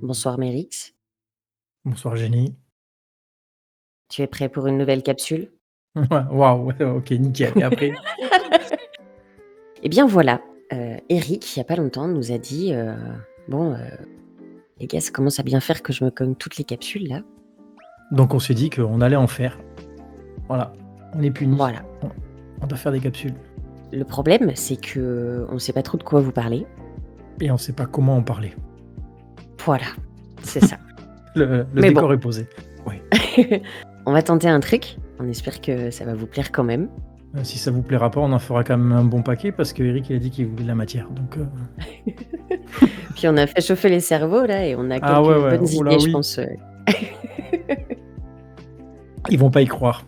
Bonsoir Mérix, Bonsoir Jenny. tu es prêt pour une nouvelle capsule? Ouais, waouh, ouais, OK, nickel. Et après? Eh bien voilà, Eric, il y a pas longtemps, nous a dit, «Bon, les gars, ça commence à bien faire que je me cogne toutes les capsules là». Donc on s'est dit qu'on allait en faire. Voilà, on est punis. Voilà. On doit faire des capsules Le problème, c'est qu'on sait pas trop de quoi vous parler. et on sait pas comment en parler. Voilà, c'est ça. Le Mais décor bon, est posé. Oui. on va tenter un truc, on espère que ça va vous plaire quand même. Si ça vous plaira pas, on en fera quand même un bon paquet parce qu'Eric il a dit qu'il voulait de la matière. Donc Puis on a fait chauffer les cerveaux là et on a ah quelques ouais, bonnes oh là idées, je oui, pense, ils vont pas y croire.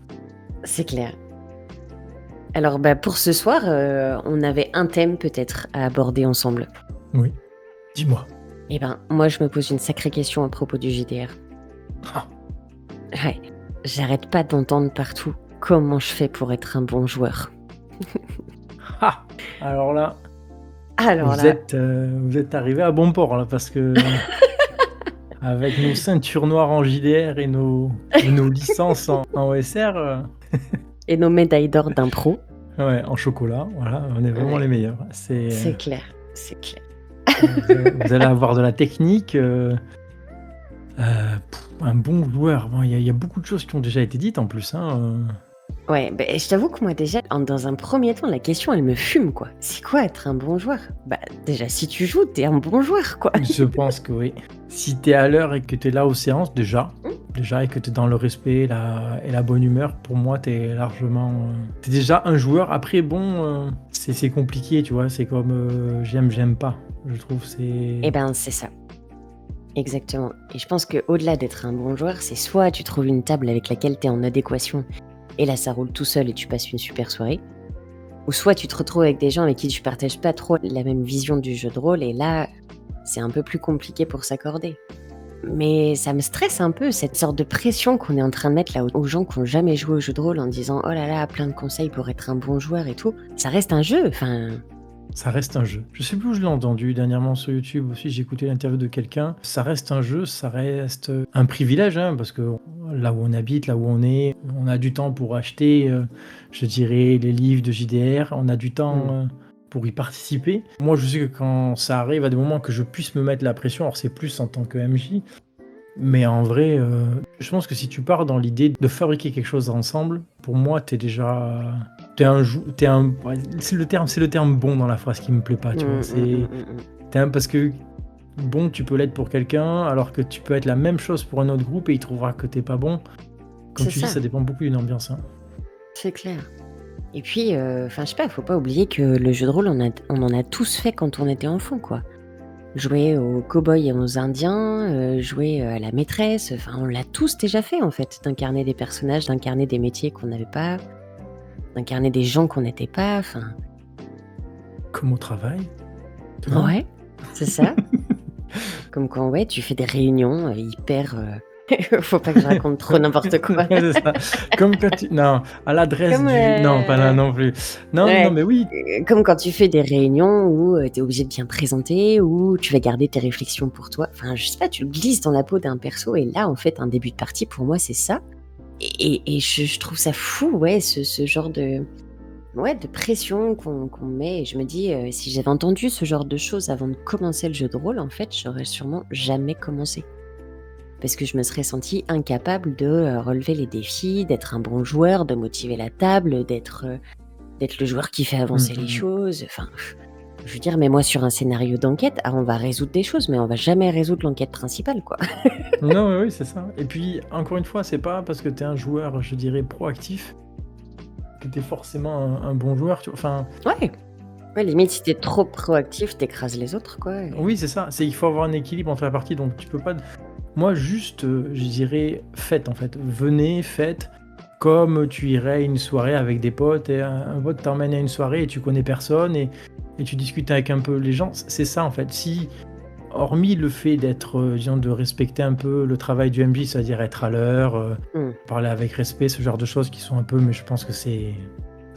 c'est clair. Alors, pour ce soir, on avait un thème peut-être à aborder ensemble. Oui, dis-moi. Eh ben, moi, je me pose une sacrée question à propos du JDR. Ah, Ouais, j'arrête pas d'entendre partout comment je fais pour être un bon joueur. ah, alors là, Alors vous là, êtes arrivé à bon port là parce que avec nos ceintures noires en JDR et nos licences en OSR, et nos médailles d'or d'impro. ouais, en chocolat, voilà, on est vraiment Ouais, les meilleurs. C'est, c'est clair, c'est clair. vous allez avoir de la technique, un bon joueur. Bon, il y a beaucoup de choses qui ont déjà été dites en plus, hein. Ouais, je t'avoue que moi déjà, dans un premier temps, la question, elle me fume, quoi. C'est quoi être un bon joueur? Déjà, si tu joues, t'es un bon joueur, quoi. Je pense que oui. Si t'es à l'heure et que t'es là aux séances, déjà, et que t'es dans le respect et la bonne humeur, pour moi, t'es largement... t'es déjà un joueur. Après, bon, c'est compliqué, tu vois. C'est comme j'aime pas. Je trouve c'est... Eh ben, c'est ça. Exactement. Et je pense qu'au-delà d'être un bon joueur, c'est soit tu trouves une table avec laquelle t'es en adéquation, et là, ça roule tout seul et tu passes une super soirée. Ou soit tu te retrouves avec des gens avec qui tu partages pas trop la même vision du jeu de rôle, et là, c'est un peu plus compliqué pour s'accorder. Mais ça me stresse un peu, cette sorte de pression qu'on est en train de mettre là aux gens qui n'ont jamais joué au jeu de rôle en disant « Oh là là, plein de conseils pour être un bon joueur et tout ». Ça reste un jeu, enfin... Ça reste un jeu. Je sais plus où je l'ai entendu dernièrement sur YouTube aussi, j'ai écouté l'interview de quelqu'un. Ça reste un jeu, ça reste un privilège, hein, parce que là où on habite, là où on est, on a du temps pour acheter, je dirais, les livres de JDR, on a du temps pour y participer. Moi, je sais que quand ça arrive à des moments que je puisse me mettre la pression, alors c'est plus en tant que MJ, mais en vrai, je pense que si tu pars dans l'idée de fabriquer quelque chose ensemble, pour moi, t'es déjà... ouais, c'est le terme bon dans la phrase qui me plaît pas, tu vois. Parce que bon, tu peux l'être pour quelqu'un, alors que tu peux être la même chose pour un autre groupe et il trouvera que t'es pas bon. Comme C'est tu dis, ça dépend beaucoup d'une ambiance, hein. C'est clair. Et puis, je sais pas, faut pas oublier que le jeu de rôle, on en a tous fait quand on était enfant, quoi. Jouer aux cow-boys et aux indiens, jouer à la maîtresse, enfin, on l'a tous déjà fait, en fait, d'incarner des personnages, d'incarner des métiers qu'on n'avait pas, d'incarner des gens qu'on n'était pas, enfin... Comme au travail. Tu vois. Ouais, c'est ça. Comme quand, ouais, tu fais des réunions hyper... Faut pas que je raconte trop n'importe quoi. Ouais, c'est ça. Comme quand tu... Non, à l'adresse Comme, du... Non, pas là non plus. Non, ouais, non, mais oui. Comme quand tu fais des réunions où tu es obligé de bien présenter, où tu vas garder tes réflexions pour toi. Enfin, je sais pas, tu glisses dans la peau d'un perso et là, en fait, un début de partie, pour moi, c'est ça. Et je trouve ça fou, ouais, ce genre de pression qu'on met. Et je me dis, si j'avais entendu ce genre de choses avant de commencer le jeu de rôle, en fait, j'aurais sûrement jamais commencé. Parce que je me serais sentie incapable de relever les défis, d'être un bon joueur, de motiver la table, d'être le joueur qui fait avancer les choses. Enfin, je veux dire, mais moi sur un scénario d'enquête, on va résoudre des choses, mais on va jamais résoudre l'enquête principale, quoi. Non, oui, c'est ça. Et puis, encore une fois, c'est pas parce que t'es un joueur, je dirais, proactif, que t'es forcément un bon joueur, tu vois. Enfin, Ouais, limite, si t'es trop proactif, t'écrases les autres, quoi. oui, c'est ça. Il faut avoir un équilibre entre la partie, donc tu peux pas... Moi, juste, je dirais, faites, en fait. Venez, faites, comme tu irais à une soirée avec des potes, et un pote t'emmène à une soirée et tu connais personne, et tu discutes avec un peu les gens. C'est ça, en fait. Si, hormis le fait d'être, disons, de respecter un peu le travail du MJ, c'est-à-dire être à l'heure, parler avec respect, ce genre de choses qui sont un peu, mais je pense que c'est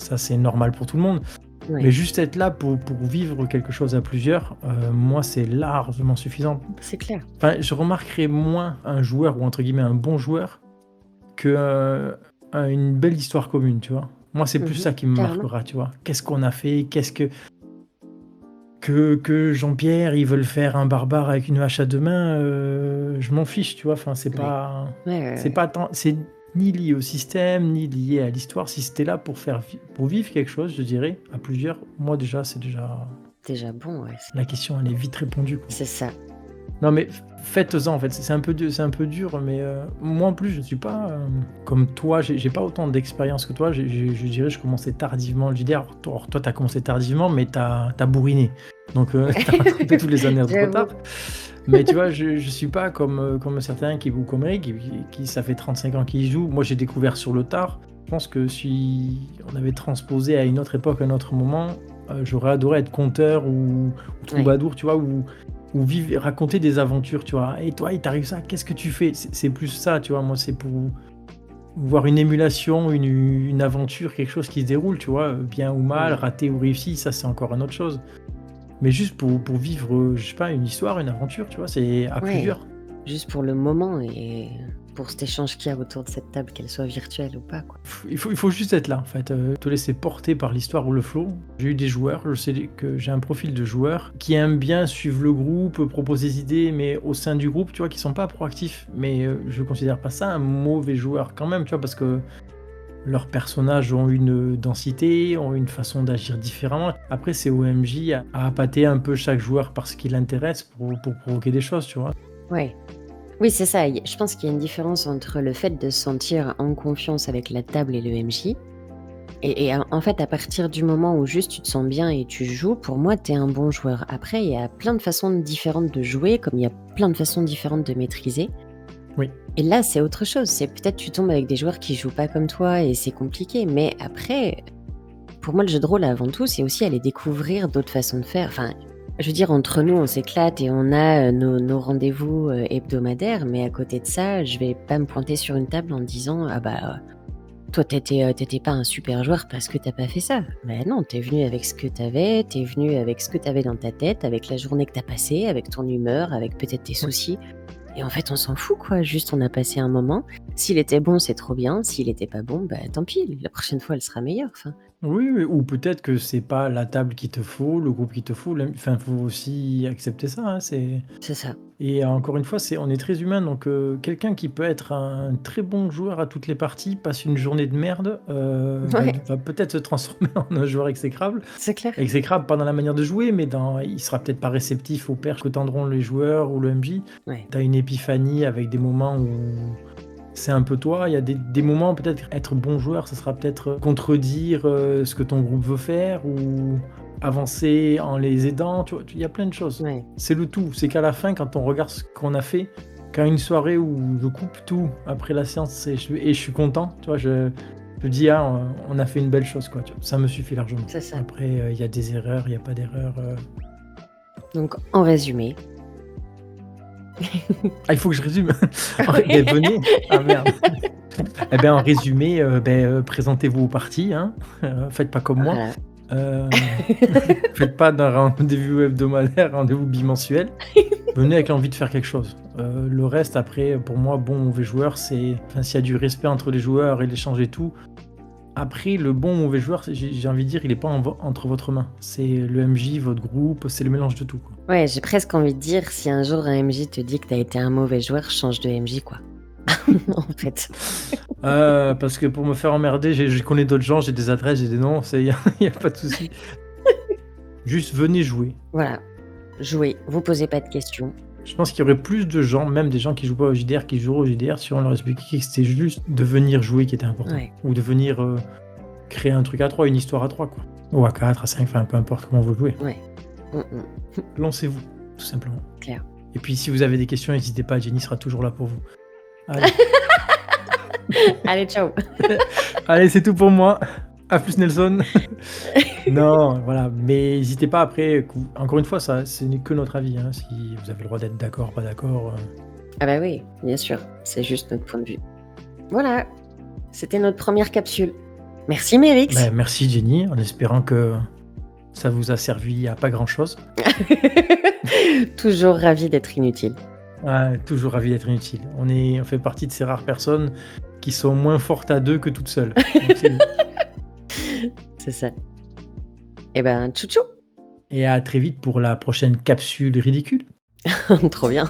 ça c'est normal pour tout le monde. Mais Ouais, juste être là pour vivre quelque chose à plusieurs, moi c'est largement suffisant. c'est clair. Enfin, je remarquerai moins un joueur ou entre guillemets un bon joueur que une belle histoire commune, tu vois. Moi c'est plus Mmh. ça qui me Carrément. marquera, tu vois. Qu'est-ce qu'on a fait, qu'est-ce que Jean-Pierre, ils veulent faire un barbare avec une hache à 2 mains, je m'en fiche, tu vois? Enfin, Ouais. Ouais, ouais, c'est ouais. pas tant c'est ni lié au système, ni lié à l'histoire. Si c'était là pour vivre quelque chose, je dirais, à plusieurs, moi déjà, c'est déjà Déjà bon, ouais, la question, elle est vite répondue, quoi. c'est ça. Non, mais faites-en, en fait. C'est un peu dur, mais moi, en plus, je suis pas, comme toi, j'ai pas autant d'expérience que toi. Je dirais, je commençais tardivement le JDR. Toi, tu commencé tardivement, mais t'as bourriné. Donc, tu rattrapé toutes les années de J'avoue. retard. Mais tu vois, je suis pas comme certains ou comme Eric, qui ça fait 35 ans qu'ils y jouent. Moi, j'ai découvert sur le tard. Je pense que si on avait transposé à une autre époque, à un autre moment, j'aurais adoré être conteur ou Ouais. troubadour, tu vois, ou vivre, raconter des aventures, tu vois. Et toi, il t'arrive ça, qu'est-ce que tu fais? C'est plus ça, tu vois. Moi, c'est pour voir une émulation, une aventure, quelque chose qui se déroule, tu vois, bien ou mal, Ouais. raté ou réussi, ça, c'est encore une autre chose. Mais juste pour vivre, je sais pas, une histoire, une aventure, tu vois, c'est à Ouais. plusieurs. Juste pour le moment et pour cet échange qu'il y a autour de cette table, qu'elle soit virtuelle ou pas, quoi. Il faut juste être là, en fait, te laisser porter par l'histoire ou le flow. J'ai eu des joueurs, je sais que j'ai un profil de joueur qui aime bien suivre le groupe, proposer des idées, mais au sein du groupe, tu vois, qui sont pas proactifs. Mais je considère pas ça un mauvais joueur quand même, tu vois, parce que leurs personnages ont une densité, ont une façon d'agir différemment. Après, c'est au MJ à appâter un peu chaque joueur parce qu'il l'intéresse pour provoquer des choses, tu vois. Ouais. Oui, c'est ça. Je pense qu'il y a une différence entre le fait de se sentir en confiance avec la table et le MJ. Et en fait, à partir du moment où juste tu te sens bien et tu joues, pour moi, tu es un bon joueur. Après, il y a plein de façons différentes de jouer, comme il y a plein de façons différentes de maîtriser. Oui. Et là, c'est autre chose. C'est peut-être tu tombes avec des joueurs qui jouent pas comme toi et c'est compliqué. Mais après, pour moi, le jeu de rôle, avant tout, c'est aussi aller découvrir d'autres façons de faire. Enfin, je veux dire, entre nous, on s'éclate et on a nos rendez-vous hebdomadaires. Mais à côté de ça, je vais pas me pointer sur une table en disant ah bah toi, t'étais pas un super joueur parce que t'as pas fait ça. Mais non, t'es venu avec ce que t'avais, t'es venu avec ce que t'avais dans ta tête, avec la journée que t'as passée, avec ton humeur, avec peut-être tes Oui. soucis. Et en fait, on s'en fout, quoi. Juste, on a passé un moment. S'il était bon, c'est trop bien. S'il était pas bon, bah tant pis. La prochaine fois, elle sera meilleure. Enfin, Oui, oui, ou peut-être que c'est pas la table qu'il te faut, le groupe qu'il te faut, enfin, faut aussi accepter ça, hein, c'est ça. et encore une fois, on est très humain, donc quelqu'un qui peut être un très bon joueur à toutes les parties, passe une journée de merde, Ouais, va peut-être se transformer en un joueur exécrable. c'est clair. Exécrable pas dans la manière de jouer, mais il sera peut-être pas réceptif aux perches que tendront les joueurs ou le MJ. Ouais, Tu as une épiphanie avec des moments où c'est un peu toi. Il y a des moments, peut-être être bon joueur, ça sera peut-être contredire ce que ton groupe veut faire ou avancer en les aidant. Tu vois, il y a plein de choses. ouais. C'est le tout. C'est qu'à la fin, quand on regarde ce qu'on a fait, quand une soirée où je coupe tout après la séance et je suis content, tu vois, je dis, ah, on a fait une belle chose, quoi. Tu vois, ça me suffit largement. C'est ça. Après, il y a des erreurs, il n'y a pas d'erreurs. Donc, en résumé. Ah, il faut que je résume. Ouais. Ben, venez. Ah merde. Eh bien, en résumé, présentez-vous au parti, hein. Faites pas comme moi. Voilà. Euh, Faites pas d'un rendez-vous hebdomadaire, rendez-vous bimensuel. Venez avec l'envie de faire quelque chose. Le reste, après, pour moi, bon, mauvais joueur, c'est. Enfin, s'il y a du respect entre les joueurs et l'échange et tout. Après, le bon, mauvais joueur, j'ai envie de dire, il est pas entre votre main. C'est le MJ, votre groupe, c'est le mélange de tout, quoi. Ouais, j'ai presque envie de dire, si un jour un MJ te dit que t'as été un mauvais joueur, change de MJ, quoi. En fait. Parce que pour me faire emmerder, je connais d'autres gens, j'ai des adresses, j'ai des noms, il y a pas de souci. Juste venez jouer. Voilà. Jouez, vous posez pas de questions. Je pense qu'il y aurait plus de gens, même des gens qui jouent pas au JDR, qui joueraient au JDR, si on leur expliquait que c'était juste de venir jouer qui était important. Ouais. Ou de venir créer un truc à 3, une histoire à 3, quoi. Ou à 4, à 5, enfin peu importe comment vous jouez. Ouais. Lancez-vous, tout simplement. Clair. Et puis si vous avez des questions, n'hésitez pas, Jenny sera toujours là pour vous. Allez, Allez, ciao. Allez, c'est tout pour moi. À plus Nelson. Non, voilà, mais n'hésitez pas après, encore une fois, ça, ce n'est que notre avis, hein. Si vous avez le droit d'être d'accord, pas d'accord. Ah bah oui, bien sûr. C'est juste notre point de vue. Voilà. C'était notre première capsule. Merci Mérix. Ben, merci Jenny, en espérant que ça vous a servi à pas grand-chose. Toujours ravi d'être inutile. Ouais, toujours ravi d'être inutile. On fait partie de ces rares personnes qui sont moins fortes à deux que toutes seules. Donc, c'est- C'est ça. Eh ben, tchou Et à très vite pour la prochaine capsule ridicule. tchou! Trop bien.